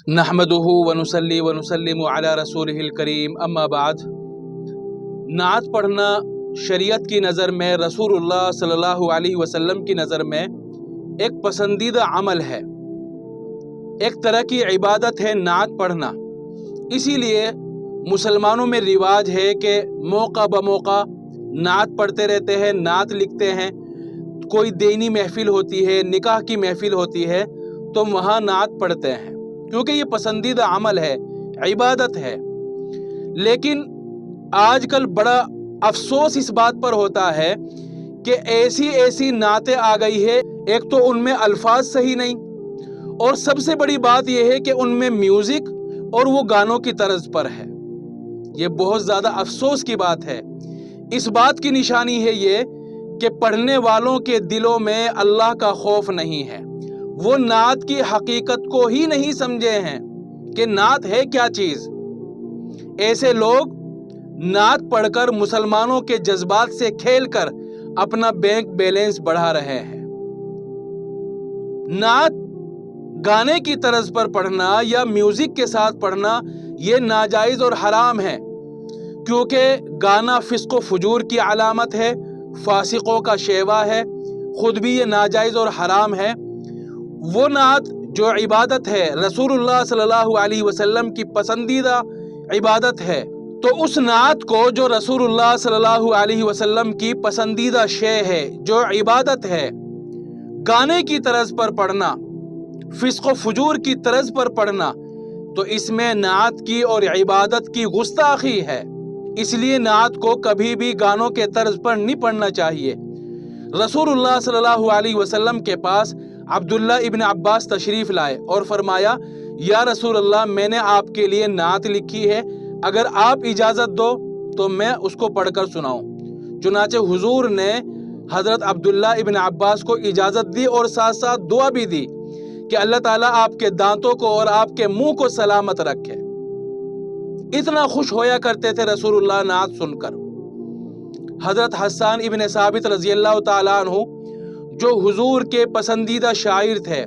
नहमदुहु व नुसल्ली व नुसल्लिमु अला रसूलिहिल करीम अम्मा बाद। नात पढ़ना शरीयत की नज़र में, रसूलुल्लाह सल्लल्लाहु अलैहि वसल्लम की नज़र में एक पसंदीदा अमल है, एक तरह की इबादत है नात पढ़ना। इसीलिए मुसलमानों में रिवाज है कि मौका ब मौका नात पढ़ते रहते हैं, नात लिखते हैं। कोई दीनी महफिल होती है, निकाह की महफिल होती है, तो वहाँ नात पढ़ते हैं, क्योंकि ये पसंदीदा अमल है, इबादत है। लेकिन आजकल बड़ा अफसोस इस बात पर होता है कि ऐसी ऐसी नातें आ गई है, एक तो उनमें अल्फाज सही नहीं, और सबसे बड़ी बात यह है कि उनमें म्यूजिक और वो गानों की तर्ज पर है। ये बहुत ज़्यादा अफसोस की बात है। इस बात की निशानी है ये कि पढ़ने वालों के दिलों में अल्लाह का खौफ नहीं है, वो नात की हकीकत को ही नहीं समझे हैं कि नात है क्या चीज़। ऐसे लोग नात पढ़कर मुसलमानों के जज्बात से खेलकर अपना बैंक बैलेंस बढ़ा रहे हैं। नात गाने की तर्ज पर पढ़ना या म्यूजिक के साथ पढ़ना ये नाजायज़ और हराम है, क्योंकि गाना फिस्क व फुजूर की अलामत है, फासिकों का शेवा है, खुद भी ये नाजायज़ और हराम है। वो नात जो इबादत है, रसूलुल्लाह सल्लल्लाहु अलैहि वसल्लम की पसंदीदा इबादत है, तो उस नात को जो रसूलुल्लाह सल्लल्लाहु अलैहि वसल्लम की पसंदीदा शे है, जो इबादत है, गाने की तर्ज पर पढ़ना, फिस्क व फुजूर की तर्ज पर पढ़ना, तो इसमें नात की और इबादत की गुस्ताखी है। इसलिए नात को कभी भी गानों के तर्ज पर नहीं पढ़ना चाहिए। रसूलुल्लाह सल्लल्लाहु अलैहि वसल्लम के पास अब्दुल्ला इब्न अब्बास तशरीफ़ लाए और फरमाया, या रसूलल्लाह, मैंने आपके लिए नात लिखी है, अगर आप इजाज़त दो तो मैं उसको पढ़कर सुनाऊं। चुनाचे हुजूर ने हज़रत अब्दुल्ला इब्न अब्बास को इजाज़त दी और साथ साथ दुआ भी दी कि अल्लाह ताला आपके दांतों को और आपके मुंह को सलामत रखे। इतना खुश होया करते थे रसूलुल्लाह नात सुनकर। हज़रत हसन इब्न साबित रज़ी अल्लाह ताला अन्हु, जो हुजूर के पसंदीदा शायर थे,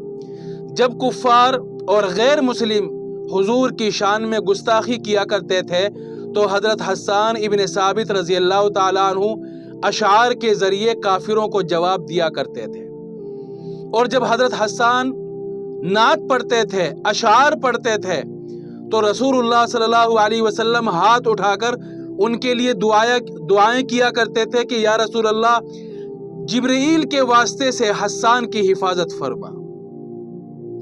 जब कुफ़ार और गैर मुस्लिम हुजूर की शान में गुस्ताखी किया करते थे, तो हज़रत हसन इब्न साबित रज़ी अल्लाह ताला अन्हु अशार के ज़रिए काफिरों को जवाब दिया करते थे। और जब हज़रत हसन नात पढ़ते थे, अशार पढ़ते थे, तो रसूलुल्लाह सल्लल्लाहु अलैहि वसल्लम हाथ उठाकर उनके लिए दुआएं किया करते थे कि या रसूलल्लाह, जिब्रील के वास्ते से हस्सान की हिफाजत फरमा।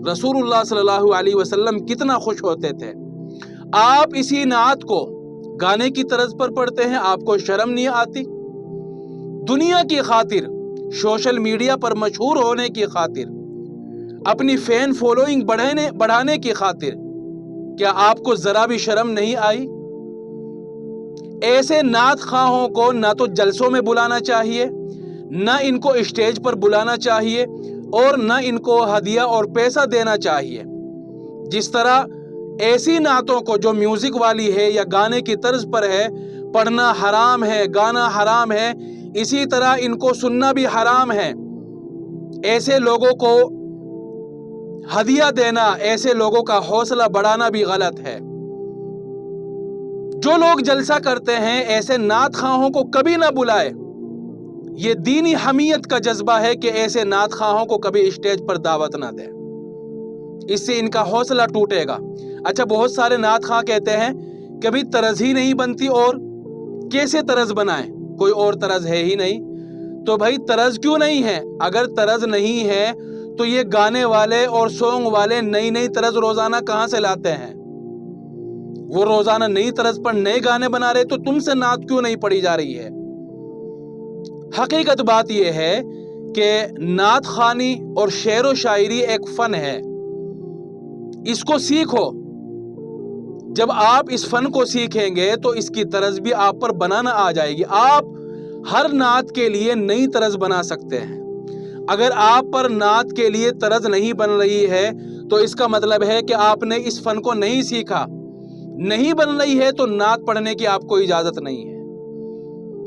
रसूलुल्लाह सल्लल्लाहु अलैहि वसल्लम कितना खुश होते थे। आप इसी नात को गाने की तर्ज पर पढ़ते हैं, आपको शर्म नहीं आती? दुनिया की खातिर, सोशल मीडिया पर मशहूर होने की खातिर, अपनी फैन फॉलोइंग बढ़ाने की खातिर, क्या आपको जरा भी शर्म नहीं आई? ऐसे नात खाहों को ना तो जलसों में बुलाना चाहिए, ना इनको स्टेज पर बुलाना चाहिए, और ना इनको हदिया और पैसा देना चाहिए। जिस तरह ऐसी नातों को जो म्यूजिक वाली है या गाने की तर्ज पर है, पढ़ना हराम है, गाना हराम है, इसी तरह इनको सुनना भी हराम है। ऐसे लोगों को हदिया देना, ऐसे लोगों का हौसला बढ़ाना भी गलत है। जो लोग जलसा करते हैं, ऐसे नात खाहों को कभी ना बुलाए। ये दीनी हमीयत का जज्बा है कि ऐसे नात खाहों को कभी स्टेज पर दावत ना दें, इससे इनका हौसला टूटेगा। अच्छा, बहुत सारे नात खां कहते हैं कभी तरज ही नहीं बनती, और कैसे तरज बनाएं, कोई और तरज है ही नहीं। तो भाई तरज क्यों नहीं है? अगर तरज नहीं है तो ये गाने वाले और सॉन्ग वाले नई नई तरज रोजाना कहां से लाते हैं? वो रोजाना नई तरज पर नए गाने बना रहे, तो तुमसे नात क्यों नहीं पढ़ी जा रही है? हकीकत बात यह है कि नात खानी और शेर व शायरी एक फन है, इसको सीखो। जब आप इस फन को सीखेंगे तो इसकी तरज भी आप पर बनाना आ जाएगी। आप हर नात के लिए नई तरज बना सकते हैं। अगर आप पर नात के लिए तरज नहीं बन रही है, तो इसका मतलब है कि आपने इस फन को नहीं सीखा। नहीं बन रही है तो नात पढ़ने की आपको इजाजत नहीं है।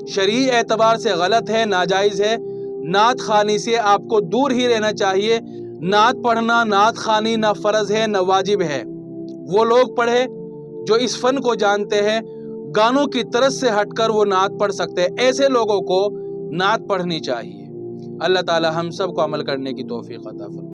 शरई एतबार से गलत है, नाजायज है। नात खानी से आपको दूर ही रहना चाहिए। नात पढ़ना, नात खानी ना फर्ज है ना वाजिब है। وہ لوگ پڑھے جو اس فن کو جانتے ہیں، گانوں کی طرز سے ہٹ کر وہ نعت پڑھ سکتے ہیں، ایسے لوگوں کو نعت پڑھنی چاہیے۔ اللہ تعالی ہم سب کو عمل کرنے کی توفیق عطا فرمائے۔